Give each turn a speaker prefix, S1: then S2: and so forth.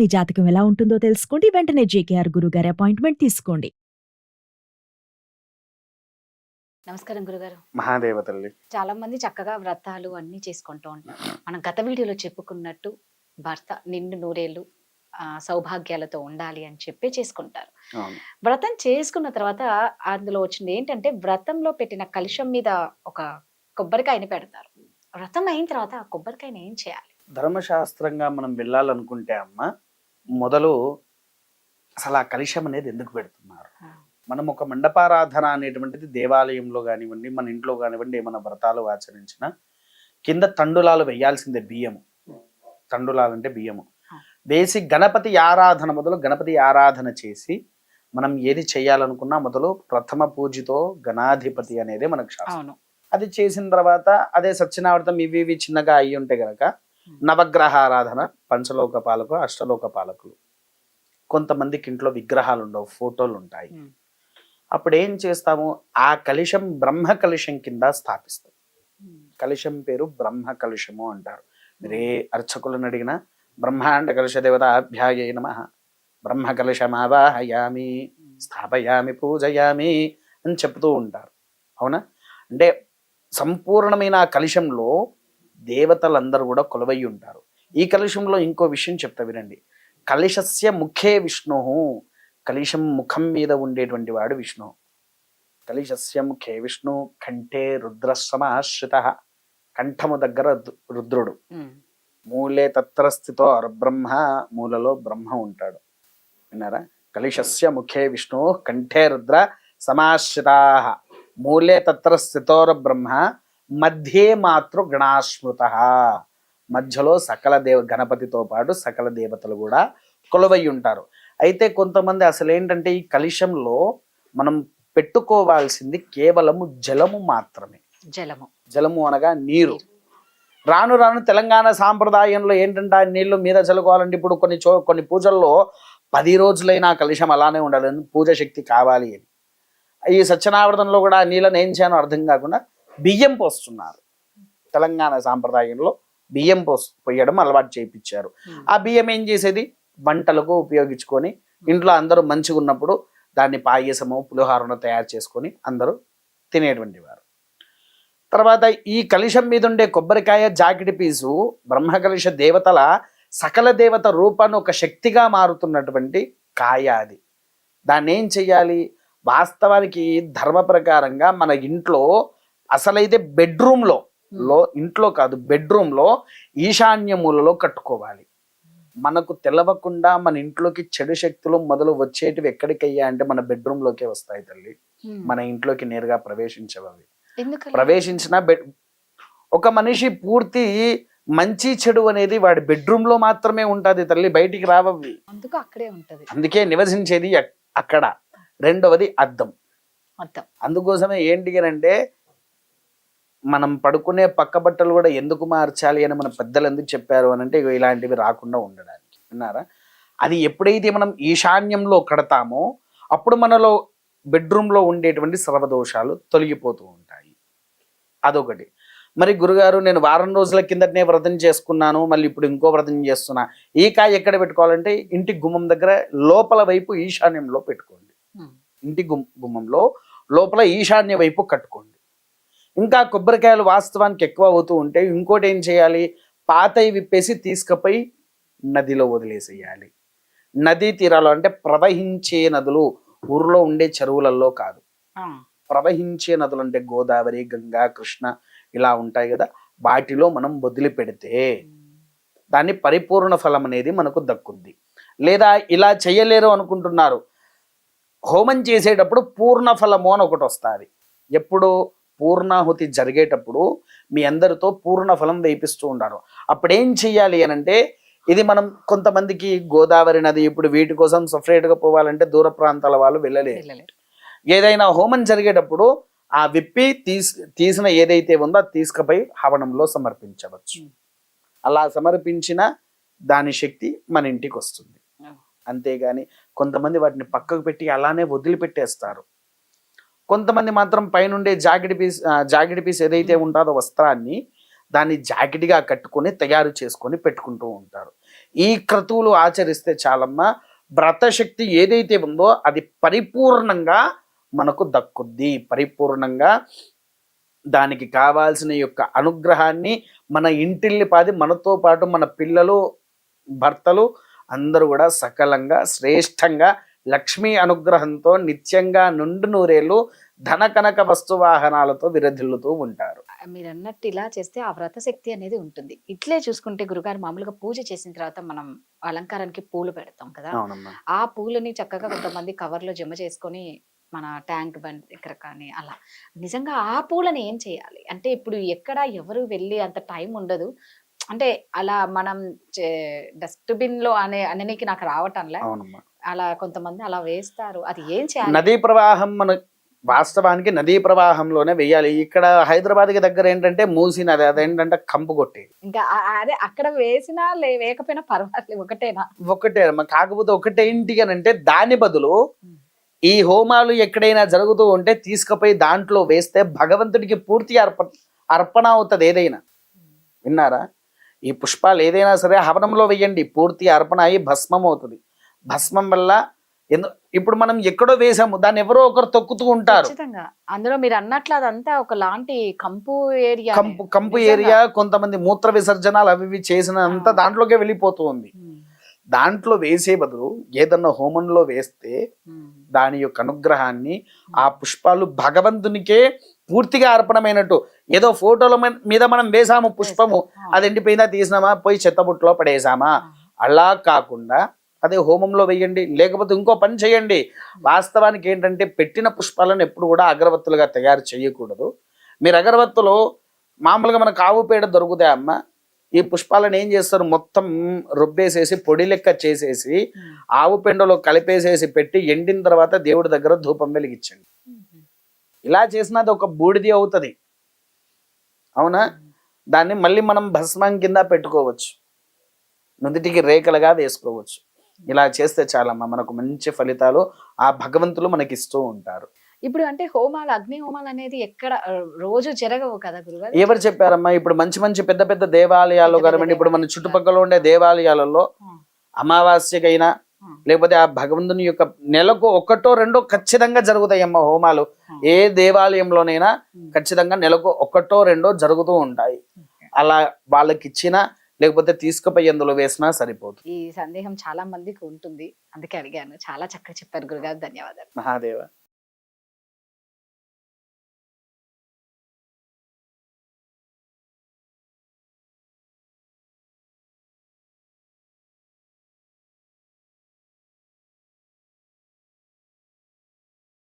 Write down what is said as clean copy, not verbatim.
S1: మీ జాతకం ఎలా ఉంటుందో తెలుసుకోండి. వెంటనే జేకేఆర్ గురుగారి అపాయింట్మెంట్ తీసుకోండి.
S2: నమస్కారం గురుగారు.
S3: మహాదేవ తల్లి.
S2: చాలా మంది చక్కగా వ్రతాలు అన్ని చేసుకుంటూ ఉంటారు. మనం గత వీడియోలో చెప్పుకున్నట్టు భర్త నిండు నూరేళ్ళు సౌభాగ్యాలతో ఉండాలి అని చెప్పి చేసుకుంటారు. వ్రతం చేసుకున్న తర్వాత అందులో వచ్చింది ఏంటంటే వ్రతంలో పెట్టిన కలశం మీద ఒక కొబ్బరికాయని పెడతారు. వ్రతం అయిన తర్వాత ఆ కొబ్బరికాయని ఏం చేయాలి?
S3: ధర్మశాస్త్రంగా మనం వెళ్ళాలనుకుంటే అమ్మ, మొదలు అసలు ఆ కలశం అనేది ఎందుకు పెడుతున్నారు? మనం ఒక మండపారాధన అనేటువంటిది దేవాలయంలో కానివ్వండి, మన ఇంట్లో కానివ్వండి, ఏమైనా వ్రతాలు ఆచరించిన కింద తండులాలు వేయాల్సిందే. బియ్యము, తండులాలు అంటే బియ్యము వేసి గణపతి ఆరాధన మొదలు గణపతి ఆరాధన చేసి మనం ఏది చేయాలనుకున్నా మొదలు ప్రథమ పూజతో గణాధిపతి అనేది మనకు శాస్త్రం. అది చేసిన తర్వాత అదే సత్యనావర్తం ఇవి చిన్నగా అయ్యి ఉంటే గనక నవగ్రహ ఆరాధన, పంచలోక పాలకు, అష్టలోక పాలకులు. కొంతమందికి ఇంట్లో విగ్రహాలు ఉండవు, ఫోటోలు ఉంటాయి. అప్పుడు ఏం చేస్తాము, ఆ కలశం బ్రహ్మ కలశం కింద స్థాపిస్తాం. కలశం పేరు బ్రహ్మ కలశము అంటారు. మీరే అర్చకులను అడిగినా బ్రహ్మాండ కలశ దేవత అభ్యాయే నమః, బ్రహ్మ కలశమావాహయామి, స్థాపయామి, పూజయామి అని చెప్తూ ఉంటారు. అవునా? అంటే సంపూర్ణమైన ఆ కలశంలో దేవతలందరూ కూడా కొలువై ఉంటారు. ఈ కలశంలో ఇంకో విషయం చెప్తా వినండి. కలశస్య ముఖే విష్ణు, కలశం ముఖం మీద ఉండేటువంటి వాడు విష్ణు. కలశస్య ముఖే విష్ణు, కంఠే రుద్రసమాశ్రిత, కంఠము దగ్గర రుద్రుడు. మూలే తత్ర స్థితో బ్రహ్మ, మూలలో బ్రహ్మ ఉంటాడు. విన్నారా? కలశస్య ముఖే విష్ణు, కంఠే రుద్ర సమాశ్రితా, మూలే తత్ర స్థితోర బ్రహ్మ, మధ్యే మాతృ గణాశ్మృత, మధ్యలో సకల గణపతితో పాటు సకల దేవతలు కూడా కొలువై ఉంటారు. అయితే కొంతమంది అసలు ఏంటంటే ఈ కలశంలో మనం పెట్టుకోవాల్సింది కేవలము జలము మాత్రమే. జలము అనగా నీరు. రాను రాను తెలంగాణ సాంప్రదాయంలో ఏంటంటే ఆ నీళ్లు మీద చల్లుకోవాలంటే ఇప్పుడు కొన్ని పూజల్లో 10 రోజులైనా కలశం అలానే ఉండాలి, పూజ శక్తి కావాలి అని. ఈ సత్యనావర్తంలో కూడా ఆ నీళ్ళని ఏం చేయాలో అర్థం కాకుండా బియ్యం పోస్తున్నారు. తెలంగాణ సాంప్రదాయంలో బియ్యం పోయడం అలవాటు చేయించారు. ఆ బియ్యం ఏం చేసేది, వంటలకు ఉపయోగించుకొని ఇంట్లో అందరూ మంచిగా ఉన్నప్పుడు దాన్ని పాయసము, పులిహోరను తయారు చేసుకొని అందరూ తినేటువంటి వారు. తర్వాత ఈ కలశం మీద ఉండే కొబ్బరికాయ జాకిటి పీసు బ్రహ్మకలశ దేవతల సకల దేవత రూపాన్ని ఒక శక్తిగా మారుతున్నటువంటి కాయ. అది దాన్ని ఏం చెయ్యాలి, వాస్తవానికి ధర్మ ప్రకారంగా మన ఇంట్లో అసలైతే బెడ్రూమ్లో, ఇంట్లో కాదు బెడ్రూమ్లో ఈశాన్య మూలలో కట్టుకోవాలి. మనకు తెలవకుండా మన ఇంట్లోకి చెడు శక్తులు మొదలు వచ్చేటివి ఎక్కడికయ్యా అంటే మన బెడ్రూమ్లోకే వస్తాయి తల్లి. మన ఇంట్లోకి నేరుగా ప్రవేశించవి. ప్రవేశించిన ఒక మనిషి పూర్తి మంచి చెడు అనేది వాడి బెడ్రూమ్ లో మాత్రమే ఉంటది తల్లి, బయటికి రావవి. అందుకే నివసించేది అక్కడ. రెండవది అద్దం. అందుకోసమే ఏంటి అంటే మనం పడుకునే పక్క బట్టలు కూడా ఎందుకు మార్చాలి అని మన పెద్దలు ఎందుకు చెప్పారు అని అంటే ఇలాంటివి రాకుండా ఉండడానికి. విన్నారా? అది ఎప్పుడైతే మనం ఈశాన్యంలో కడతామో అప్పుడు మనలో బెడ్రూమ్లో ఉండేటువంటి సర్వదోషాలు తొలగిపోతూ ఉంటాయి. అదొకటి. మరి గురుగారు నేను వారం రోజుల కిందటనే వ్రతం చేసుకున్నాను, మళ్ళీ ఇప్పుడు ఇంకో వ్రతం చేస్తున్నా, ఈ కాయ ఎక్కడ పెట్టుకోవాలంటే ఇంటి గుమ్మం దగ్గర లోపల వైపు ఈశాన్యంలో పెట్టుకోండి. ఇంటి గుమ్మంలో లోపల ఈశాన్య వైపు కట్టుకోండి. ఇంకా కొబ్బరికాయలు వాస్తవానికి ఎక్కువ అవుతూ ఉంటే ఇంకోటి ఏం చేయాలి, పాతవి విప్పేసి తీసుకుపోయి నదిలో వదిలేసేయాలి. నదీ తీరాలు అంటే ప్రవహించే నదులు, ఊర్లో ఉండే చెరువులలో కాదు, ప్రవహించే నదులు అంటే గోదావరి, గంగా, కృష్ణ ఇలా ఉంటాయి కదా, వాటిలో మనం వదిలిపెడితే దాన్ని పరిపూర్ణ ఫలం అనేది మనకు దక్కుద్ది. లేదా ఇలా చేయలేరు అనుకుంటున్నారు, హోమం చేసేటప్పుడు పూర్ణ ఫలము అని ఒకటి వస్తుంది. ఎప్పుడు పూర్ణాహుతి జరిగేటప్పుడు మీ అందరితో పూర్ణ ఫలం వేయిస్తూ ఉంటారు. అప్పుడు ఏం చెయ్యాలి అని అంటే, ఇది మనం కొంతమందికి గోదావరి నది ఇప్పుడు వీటి కోసం సపరేట్గా పోవాలంటే దూర ప్రాంతాల వాళ్ళు వెళ్ళలేరు. ఏదైనా హోమం జరిగేటప్పుడు ఆ విప్పి తీసిన ఏదైతే ఉందో అది తీసుకుపోయి హవనంలో సమర్పించవచ్చు. అలా సమర్పించిన దాని శక్తి మన ఇంటికి వస్తుంది. అంతేగాని కొంతమంది వాటిని పక్కకు పెట్టి అలానే వదిలిపెట్టేస్తారు. కొంతమంది మాత్రం పైనుండే జాకెట్ పీస్ ఏదైతే ఉంటుందో వస్త్రాన్ని దాన్ని జాకెట్గా కట్టుకొని తయారు చేసుకొని పెట్టుకుంటూ ఉంటారు. ఈ క్రతువులు ఆచరిస్తే చాలమ్మా, వ్రతశక్తి ఏదైతే ఉందో అది పరిపూర్ణంగా మనకు దక్కుద్ది. పరిపూర్ణంగా దానికి కావాల్సిన యొక్క అనుగ్రహాన్ని మన ఇంటిల్లిపాది మనతో పాటు మన పిల్లలు, భర్తలు అందరూ కూడా సకలంగా శ్రేష్టంగా లక్ష్మీ అనుగ్రహంతో నిత్యంగా నుండు నూరేళ్ళు ధన కనక వస్తు వాహనాలతో విరధిల్లుతూ ఉంటారు.
S2: మీరు అన్నట్టు ఇలా చేస్తే ఆ వ్రత శక్తి అనేది ఉంటుంది. ఇట్లే చూసుకుంటే గురుగారు, మామూలుగా పూజ చేసిన తర్వాత మనం అలంకారానికి పూలు పెడతాం కదా,
S3: అవునమ్మా.
S2: ఆ పూలని చక్కగా కొంతమంది కవర్లో జమ చేసుకొని మన ట్యాంక్ బండ్ దగ్గర కానీ అలా, నిజంగా ఆ పూలని ఏం చేయాలి అంటే, ఇప్పుడు ఎక్కడ ఎవరు వెళ్ళి అంత టైం ఉండదు అంటే, అలా మనం డస్ట్బిన్ లో అననికి నాకు రావటంలే,
S3: అవునమ్మా.
S2: అలా కొంతమంది అలా వేస్తారు, అది ఏం చేయాలి?
S3: నదీ ప్రవాహం మన వాస్తవానికి నదీ ప్రవాహంలోనే వేయాలి. ఇక్కడ హైదరాబాద్ కి దగ్గర ఏంటంటే మూసీ నది, అదేంటంటే కంపు కొట్టేది.
S2: ఇంకా అదే అక్కడ వేసినా వేయకపోయినా పర్వాలేదు, ఒకటేనా?
S3: ఒకటే అమ్మా. కాకపోతే ఒకటేంటి అని అంటే, దాని బదులు ఈ హోమాలు ఎక్కడైనా జరుగుతూ ఉంటే తీసుకుపోయి దాంట్లో వేస్తే భగవంతుడికి పూర్తి అర్పణ అవుతుంది. ఏదైనా విన్నారా? ఈ పుష్పాలు ఏదైనా సరే హవనంలో వేయండి, పూర్తి అర్పణ అయ్యి భస్మం అవుతుంది. భస్మం వల్ల ఇప్పుడు మనం ఎక్కడో వేసాము, దాన్ని ఎవరో ఒకరు తొక్కుతూ ఉంటారు.
S2: అందులో మీరు అన్నట్లు అదంతా ఒక లాంటి కంపు ఏరియా,
S3: కంపు ఏరియా. కొంతమంది మూత్ర విసర్జనాలు అవి చేసినంత దాంట్లోకే వెళ్ళిపోతూ ఉంది. దాంట్లో వేసే బదులు ఏదన్నా హోమంలో వేస్తే దాని యొక్క అనుగ్రహాన్ని, ఆ పుష్పాలు భగవంతునికే పూర్తిగా అర్పణమైనట్టు. ఏదో ఫోటోల మీద మనం వేసాము పుష్పము, అది ఎండిపోయిందా తీసినామా పోయి చెత్తబుట్టలో పడేసామా, అలా కాకుండా అదే హోమంలో వేయండి. లేకపోతే ఇంకో పని చేయండి. వాస్తవానికి ఏంటంటే, పెట్టిన పుష్పాలను ఎప్పుడు కూడా అగరబత్తులుగా తయారు చేయకూడదు. మీరు అగరబత్తులు మామూలుగా మనకు ఆవు పేడ దొరుకుతాయి అమ్మ, ఈ పుష్పాలను ఏం చేస్తారు, మొత్తం రుబ్బేసేసి పొడి లెక్క చేసేసి ఆవు పెండలో కలిపేసేసి పెట్టి ఎండిన తర్వాత దేవుడి దగ్గర ధూపం వెలిగించండి. ఇలా చేసినది ఒక బూడిది అవుతుంది. అవునా? దాన్ని మళ్ళీ మనం భస్మం కింద పెట్టుకోవచ్చు, నుదుటికి రేఖలుగా వేసుకోవచ్చు. ఇలా చేస్తే చాలమ్మా, మనకు మంచి ఫలితాలు ఆ భగవంతులు మనకి ఇస్తూ ఉంటారు.
S2: ఇప్పుడు అంటే హోమాలు, అగ్ని హోమాలు అనేది ఎక్కడ రోజు జరగవు కదా గురుగారు?
S3: ఎవరు చెప్పారమ్మా? ఇప్పుడు మంచి మంచి పెద్ద పెద్ద దేవాలయాల్లో కానివ్వండి, ఇప్పుడు మన చుట్టుపక్కల ఉండే దేవాలయాలలో అమావాస్యకైనా లేకపోతే ఆ భగవంతుని యొక్క నెలకు ఒకటో రెండో ఖచ్చితంగా జరుగుతాయమ్మా హోమాలు. ఏ దేవాలయంలోనైనా ఖచ్చితంగా నెలకు ఒకటో రెండో జరుగుతూ ఉంటాయి. అలా వాళ్ళకి ఇచ్చినా లేకపోతే తీసుకుపోయి ఎందులో వేసినా సరిపోతుంది.
S2: ఈ సందేహం చాలా మందికి ఉంటుంది, అందుకే అడిగాను. చాలా చక్కగా చెప్పారు గురుగారు, ధన్యవాదాలు.
S3: మహాదేవ.